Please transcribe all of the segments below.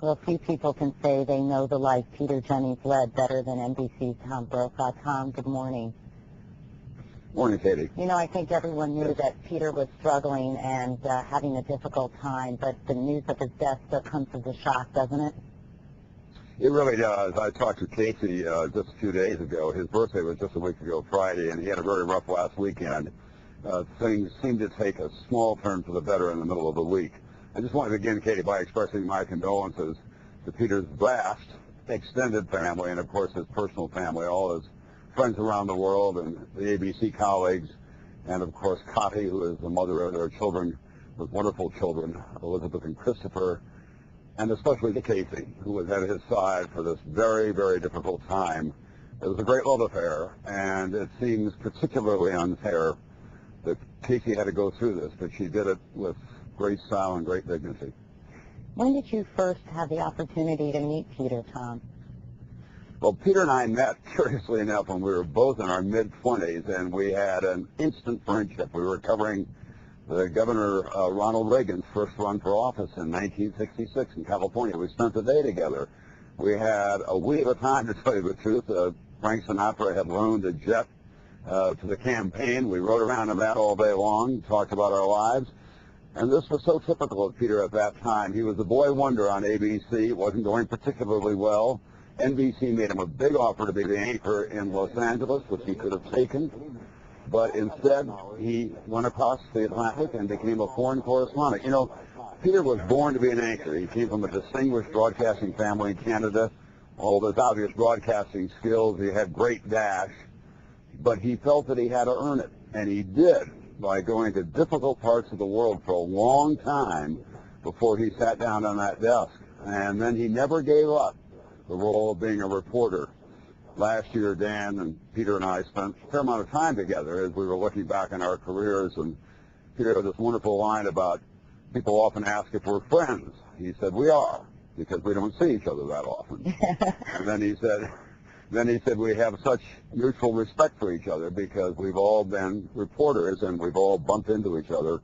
Well, few people can say they know the life Peter Jennings led better than NBC's Tom Brokaw. Tom, good morning. Morning, Katie. You know, I think everyone knew that Peter was struggling and having a difficult time, but the news of his death still comes as a shock, doesn't it? It really does. I talked to Casey just a few days ago. His birthday was just a week ago Friday, and he had a very rough last weekend. Things seemed to take a small turn for the better in the middle of the week. I just wanted to begin, Katie, by expressing my condolences to Peter's vast extended family and, of course, his personal family, all his friends around the world and the ABC colleagues, and, of course, Cotty, who is the mother of their children, with wonderful children, Elizabeth and Christopher, and especially to Casey, who was at his side for this very, very difficult time. It was a great love affair, and it seems particularly unfair that Casey had to go through this, but she did it with great style and great dignity. When did you first have the opportunity to meet Peter, Tom? Well, Peter and I met, curiously enough, when we were both in our mid-20s, and we had an instant friendship. We were covering the Governor Ronald Reagan's first run for office in 1966 in California. We spent the day together. We had a week of a time, to tell you the truth. Frank Sinatra had loaned a jet to the campaign. We rode around in that all day long, talked about our lives. And this was so typical of Peter at that time. He was a boy wonder on ABC. It wasn't going particularly well. NBC made him a big offer to be the anchor in Los Angeles, which he could have taken. But instead, he went across the Atlantic and became a foreign correspondent. You know, Peter was born to be an anchor. He came from a distinguished broadcasting family in Canada. All of his obvious broadcasting skills, he had great dash. But he felt that he had to earn it, and he did by going to difficult parts of the world for a long time before he sat down on that desk. And then he never gave up the role of being a reporter. Last year, Dan and Peter and I spent a fair amount of time together as we were looking back on our careers, and Peter had this wonderful line about people often ask if we're friends. He said, we are, because we don't see each other that often. And then he said, we have such mutual respect for each other because we've all been reporters and we've all bumped into each other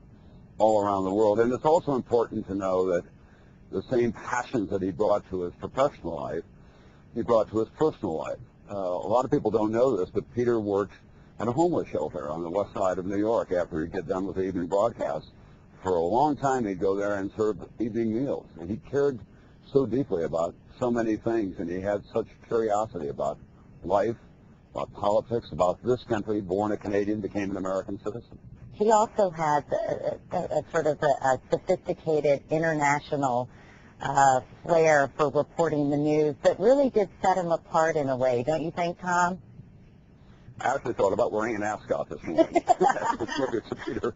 all around the world. And it's also important to know that the same passions that he brought to his professional life, he brought to his personal life. A lot of people don't know this, but Peter worked at a homeless shelter on the west side of New York after he'd get done with the evening broadcast. For a long time, he'd go there and serve evening meals. And he cared so deeply about so many things, and he had such curiosity about life, about politics, about this country, born a Canadian, became an American citizen. He also had a sort of a sophisticated international flair for reporting the news that really did set him apart in a way, don't you think, Tom? I actually thought about wearing an ascot this morning. Peter.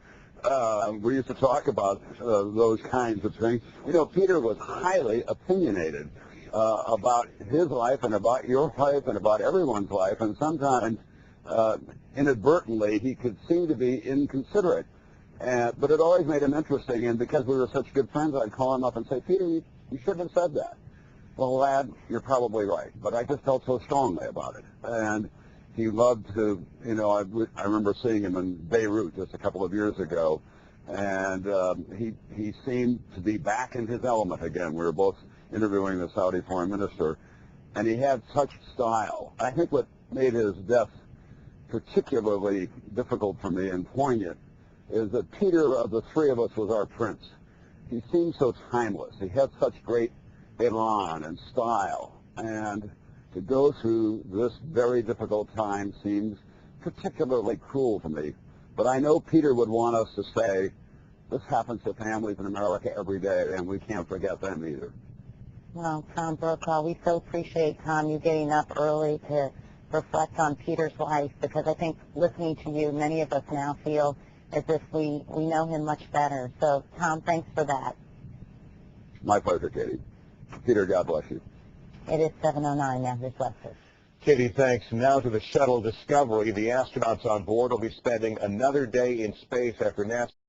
We used to talk about those kinds of things. You know, Peter was highly opinionated about his life and about your life and about everyone's life, and sometimes inadvertently he could seem to be inconsiderate. But it always made him interesting, and because we were such good friends, I'd call him up and say, Peter, you shouldn't have said that. Well, lad, you're probably right, but I just felt so strongly about it. And he loved to, you know, I remember seeing him in Beirut just a couple of years ago, and he seemed to be back in his element again. We were both interviewing the Saudi foreign minister, and he had such style. I think what made his death particularly difficult for me and poignant is that Peter, of the three of us, was our prince. He seemed so timeless. He had such great elan and style, and to go through this very difficult time seems particularly cruel to me. But I know Peter would want us to say, this happens to families in America every day, and we can't forget them either. Well, Tom Brokaw, we so appreciate, Tom, you getting up early to reflect on Peter's life, because I think listening to you, many of us now feel as if we know him much better. So, Tom, thanks for that. My pleasure, Katie. Peter, God bless you. It is 7:09 now. Here's Lester. Katie, thanks. Now to the shuttle Discovery. The astronauts on board will be spending another day in space after NASA